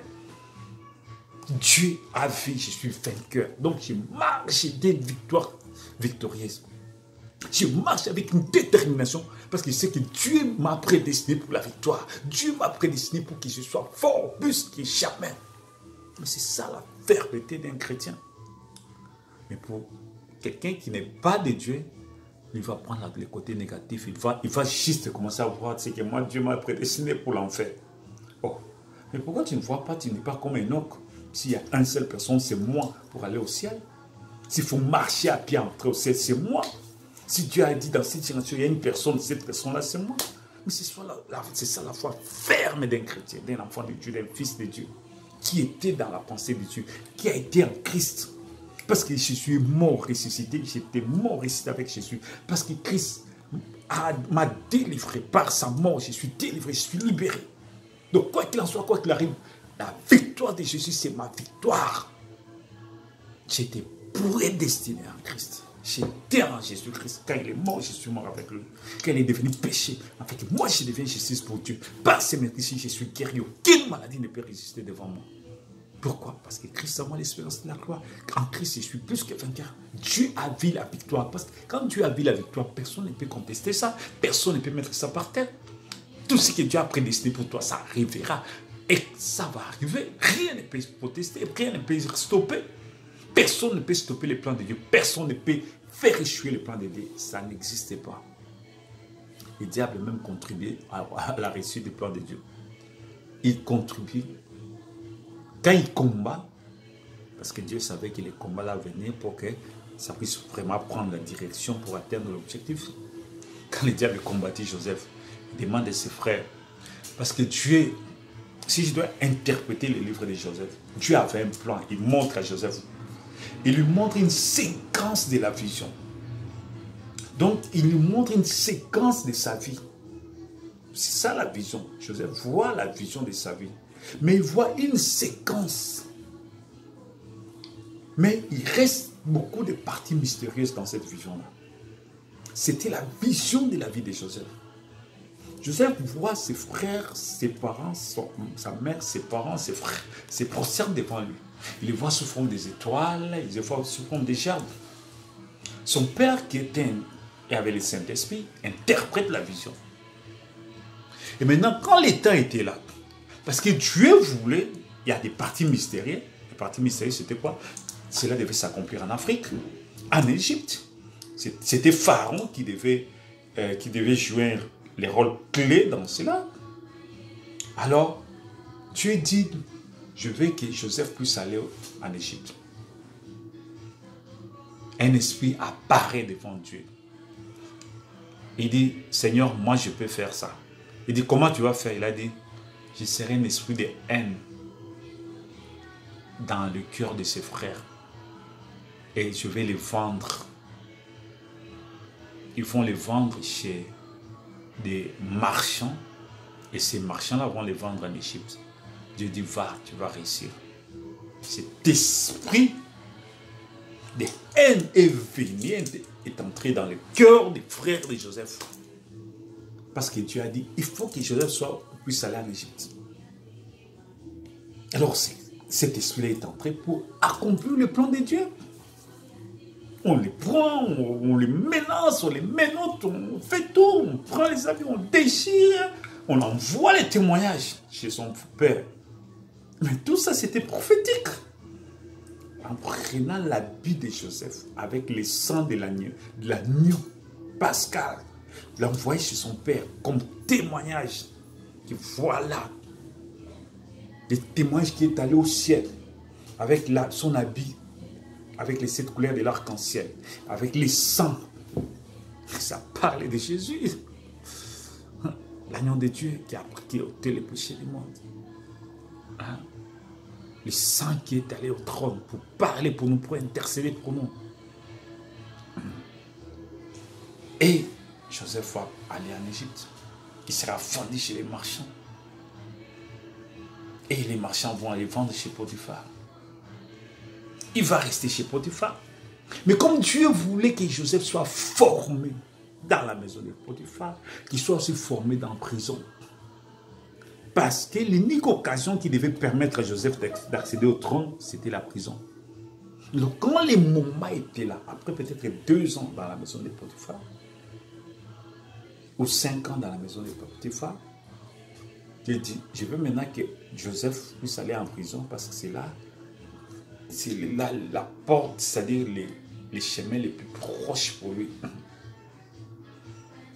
[SPEAKER 1] Dieu a vu, je suis vainqueur. Donc je marche des victoires victorieuses. Je marche avec une détermination parce que je sais que Dieu m'a prédestiné pour la victoire. Dieu m'a prédestiné pour que je sois fort plus que jamais. Mais c'est ça la fermeté d'un chrétien. Mais pour quelqu'un qui n'est pas de Dieu, il va prendre le côté négatif. Il va juste commencer à voir ce que moi, Dieu m'a prédestiné pour l'enfer. Oh. Mais pourquoi tu ne vois pas, tu n'es pas comme Enoch? S'il y a une seule personne, c'est moi pour aller au ciel. S'il faut marcher à pied entrer au ciel, c'est moi. Si Dieu a dit dans cette génération, il y a une personne, cette personne-là, c'est moi. Mais c'est ça la foi ferme d'un chrétien, d'un enfant de Dieu, d'un fils de Dieu, qui était dans la pensée de Dieu, qui a été en Christ. Parce que je suis mort, ressuscité, j'étais mort, ressuscité avec Jésus. Parce que Christ m'a délivré par sa mort, je suis délivré, je suis libéré. Donc, quoi qu'il en soit, quoi qu'il arrive, la victoire de Jésus, c'est ma victoire. J'étais prédestiné en Christ. J'étais en Jésus-Christ. Quand il est mort, je suis mort avec lui. Quand il est devenu péché, en fait, moi, je deviens justice pour Dieu. Par ces mérites ici, je suis guéri. Aucune maladie ne peut résister devant moi. Pourquoi? Parce que Christ a moi l'espérance de la croix. En Christ, je suis plus que vainqueur. Dieu a vu la victoire. Parce que quand Dieu a vu la victoire, personne ne peut contester ça. Personne ne peut mettre ça par terre. Tout ce que Dieu a prédestiné pour toi, ça arrivera. Et ça va arriver. Rien ne peut protester. Rien ne peut stopper. Personne ne peut stopper les plans de Dieu. Personne ne peut faire échouer les plans de Dieu. Ça n'existait pas. Le diable même contribué à la réussite des plans de Dieu. Il contribue. Quand il combat, parce que Dieu savait que les combats là venaient pour que ça puisse vraiment prendre la direction pour atteindre l'objectif. Quand le diable combattit Joseph, il demande à ses frères, parce que Dieu, si je dois interpréter le livre de Joseph, Dieu avait un plan, il montre à Joseph, il lui montre une séquence de la vision. Donc, il lui montre une séquence de sa vie. C'est ça la vision. Joseph voit la vision de sa vie. Mais il voit une séquence. Mais il reste beaucoup de parties mystérieuses dans cette vision-là. C'était la vision de la vie de Joseph. Joseph voit ses frères, ses parents, sa mère, ses parents, ses frères, se prosternent devant lui. Il les voit sous forme des étoiles, il les voit sous forme des gerbes. Son père, qui était et avait le Saint-Esprit, interprète la vision. Et maintenant, quand les temps étaient là, parce que Dieu voulait, il y a des parties mystérieuses. Les parties mystérieuses, c'était quoi? Cela devait s'accomplir en Afrique, en Égypte. C'était Pharaon qui devait jouer les rôles clés dans cela. Alors, Dieu dit, je veux que Joseph puisse aller en Égypte. Un esprit apparaît devant Dieu. Il dit, Seigneur, moi je peux faire ça. Il dit, comment tu vas faire? Il a dit, je serai un esprit de haine dans le cœur de ses frères. Et je vais les vendre. Ils vont les vendre chez des marchands. Et ces marchands-là vont les vendre en Égypte. Dieu dit, va, tu vas réussir. Cet esprit de haine est entré dans le cœur des frères de Joseph. Parce que Dieu a dit, il faut que Joseph puisse aller en Égypte. Alors, cet esprit-là est entré pour accomplir le plan de Dieu. On les prend, on les menace, on les menotte, on fait tout. On prend les habits, on déchire, on envoie les témoignages chez son père. Mais tout ça, c'était prophétique. En prenant l'habit de Joseph avec le sang de l'agneau pascal, l'envoyer chez son père comme témoignage. Que voilà, le témoignage qui est allé au ciel avec son habit, avec les 7 couleurs de l'arc-en-ciel, avec les sangs. Ça parle de Jésus, l'agneau de Dieu qui a ôté les péchés du monde. Hein? Le sang qui est allé au trône pour parler pour nous, pour intercéder pour nous. Et Joseph va aller en Égypte. Il sera vendu chez les marchands. Et les marchands vont aller vendre chez Potiphar. Il va rester chez Potiphar. Mais comme Dieu voulait que Joseph soit formé dans la maison de Potiphar, qu'il soit aussi formé dans la prison. Parce que l'unique occasion qui devait permettre à Joseph d'accéder au trône, c'était la prison. Donc quand les moments étaient là, après peut-être 2 ans dans la maison de Potiphar, ou 5 ans dans la maison de Potiphar, Dieu dit, je veux maintenant que Joseph puisse aller en prison parce que c'est là la porte, c'est-à-dire les chemins les plus proches pour lui.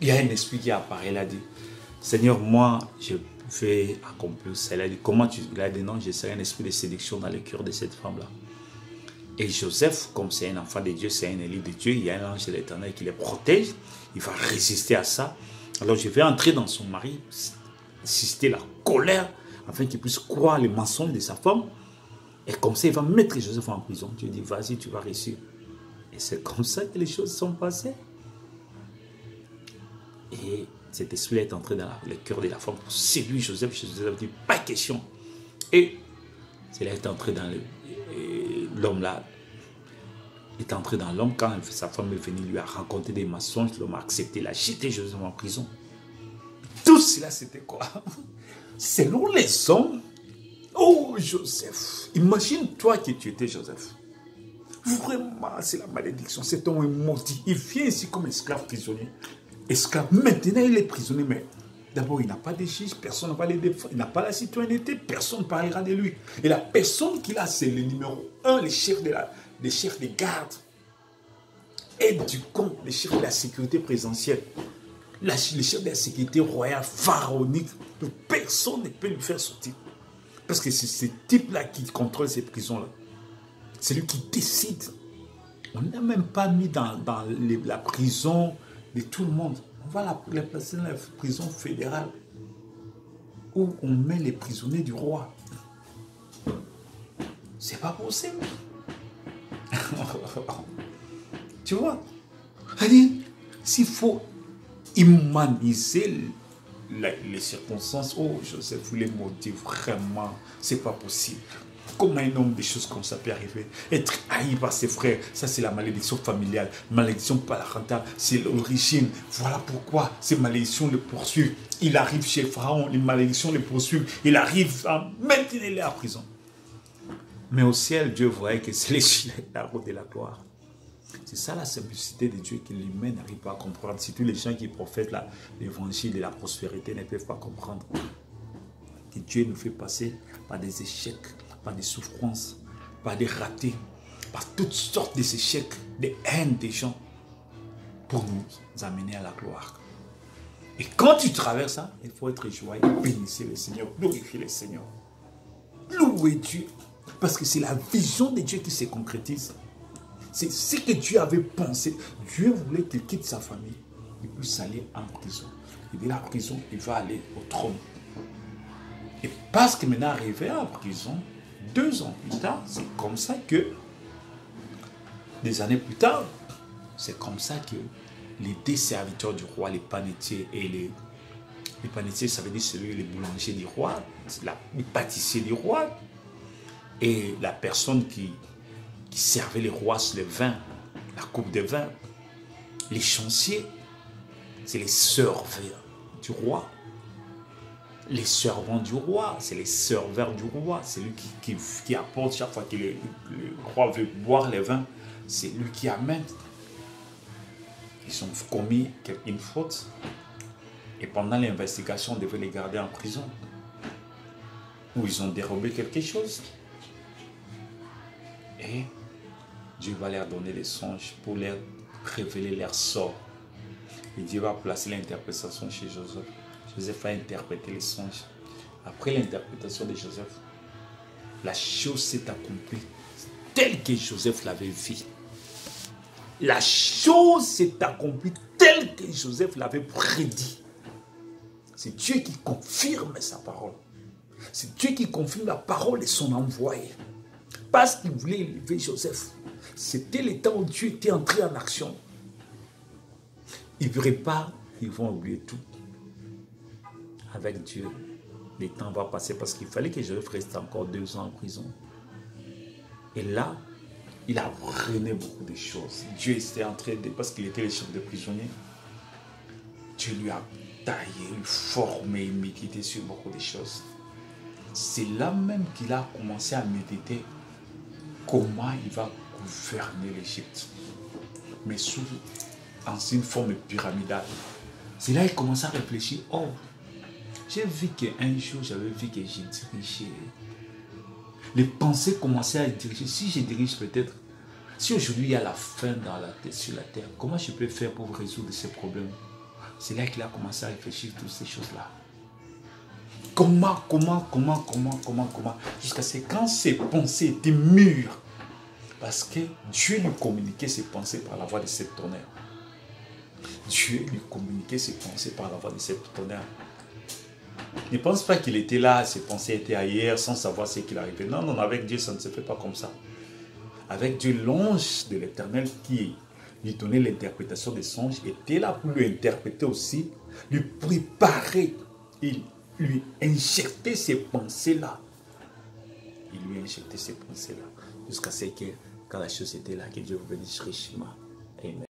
[SPEAKER 1] Il y a un esprit qui apparaît, il a dit, Seigneur, moi, je vais accomplir ça. Il a dit, comment tu... Il a dit, non, je serai un esprit de séduction dans le cœur de cette femme-là. Et Joseph, comme c'est un enfant de Dieu, c'est un élu de Dieu, il y a un ange de l'Éternel qui les protège, il va résister à ça. Alors je vais entrer dans son mari, susciter la colère, afin qu'il puisse croire les mensonges de sa femme. Et comme ça, il va mettre Joseph en prison. Dieu dit, vas-y, tu vas réussir. Et c'est comme ça que les choses sont passées. Et cet esprit est entré dans le cœur de la femme pour séduire Joseph. Joseph a dit, pas question. Et c'est là qu'il est entré dans l'homme là. Il est entré dans l'homme quand sa femme est venue lui a raconté des mensonges. L'homme a accepté, il a jeté Joseph en prison. Tout cela, c'était quoi? Selon les hommes, oh Joseph, imagine-toi que tu étais Joseph. Vraiment, c'est la malédiction. Cet homme est maudit. Il vient ici comme esclave prisonnier. Esclave. Maintenant, il est prisonnier, mais d'abord, il n'a pas de juge, personne ne va le défendre. Il n'a pas la citoyenneté, personne ne parlera de lui. Et la personne qu'il a, c'est le numéro 1, le chef des gardes. Et du compte, le chef de la sécurité présidentielle. Le chef de la sécurité royale, pharaonique. Personne ne peut lui faire sortir. Parce que c'est ce type-là qui contrôle ces prisons-là. C'est lui qui décide. On n'a même pas mis dans la prison de tout le monde. On va la placer dans la prison fédérale où on met les prisonniers du roi. C'est pas possible. Tu vois? C'est-à-dire, s'il faut humaniser les circonstances, oh Joseph, vous les motive vraiment, c'est pas possible. Comment un homme, des choses comme ça peut arriver? Être haï par ses frères, ça c'est la malédiction familiale, malédiction parentale, c'est l'origine. Voilà pourquoi ces malédictions le poursuivent. Il arrive chez Pharaon, les malédictions le poursuivent. Il arrive à maintenir-les à prison. Mais au ciel, Dieu voyait que c'est la route de la gloire. C'est ça la simplicité de Dieu que l'humain n'arrive pas à comprendre. Surtout les gens qui prophètent l'évangile de la prospérité ne peuvent pas comprendre. Que Dieu nous fait passer par des échecs, par des souffrances, par des ratés, par toutes sortes d'échecs, des haines des gens, pour nous amener à la gloire. Et quand tu traverses ça, il faut être joyeux, bénissez le Seigneur, glorifiez le Seigneur. Louez Dieu, parce que c'est la vision de Dieu qui se concrétise. C'est ce que Dieu avait pensé. Dieu voulait qu'il quitte sa famille et puisse aller en prison. Et de la prison, il va aller au trône. Et parce que maintenant, arrivé en prison, 2 ans plus tard, c'est comme ça que, des années plus tard, c'est comme ça que les 2 serviteurs du roi, les panetiers et les panetiers, ça veut dire celui, les boulangers du roi, les pâtissiers du roi, et la personne qui servait les rois le vin, la coupe de vin, les chanciers, c'est les serveurs du roi. Les servants du roi, c'est les serveurs du roi. C'est lui qui apporte chaque fois que le roi veut boire le vin. C'est lui qui amène. Ils ont commis une faute. Et pendant l'investigation, on devait les garder en prison. Ou ils ont dérobé quelque chose. Et Dieu va leur donner des songes pour leur révéler leur sort. Et Dieu va placer l'interprétation chez Joseph. Joseph a interprété les songes. Après l'interprétation de Joseph, la chose s'est accomplie telle que Joseph l'avait vu. La chose s'est accomplie telle que Joseph l'avait prédit. C'est Dieu qui confirme sa parole. C'est Dieu qui confirme la parole de son envoyé. Parce qu'il voulait élever Joseph. C'était le temps où Dieu était entré en action. Ils préparent, ils vont oublier tout. Avec Dieu, le temps va passer parce qu'il fallait que Joseph reste encore 2 ans en prison. Et là, il apprenait beaucoup de choses. Dieu était en train de, parce qu'il était le chef de prisonnier, Dieu lui a taillé, lui formé, médité sur beaucoup de choses. C'est là même qu'il a commencé à méditer comment il va gouverner l'Égypte. Mais sous une forme pyramidale. C'est là qu'il commence à réfléchir. Oh, j'ai vu qu'un jour, j'avais vu que j'ai dirigé. Les pensées commençaient à diriger. Si je dirige peut-être, si aujourd'hui il y a la faim sur la terre, comment je peux faire pour résoudre ces problèmes? C'est là qu'il a commencé à réfléchir toutes ces choses-là. Comment, jusqu'à ce que quand ses pensées étaient mûres, parce que Dieu lui communiquait ses pensées par la voix de cette tonnerre. Dieu lui communiquait ses pensées par la voix de cette tonnerre. Ne pense pas qu'il était là, ses pensées étaient ailleurs, sans savoir ce qu'il arrivait. Non, non, avec Dieu, ça ne se fait pas comme ça. Avec Dieu, l'ange de l'Éternel qui lui donnait l'interprétation des songes était là pour lui interpréter aussi lui préparer, il lui injecter ces pensées-là. Il lui injectait ces pensées-là jusqu'à ce que, quand la chose était là, que Dieu vous bénisse richement. Amen.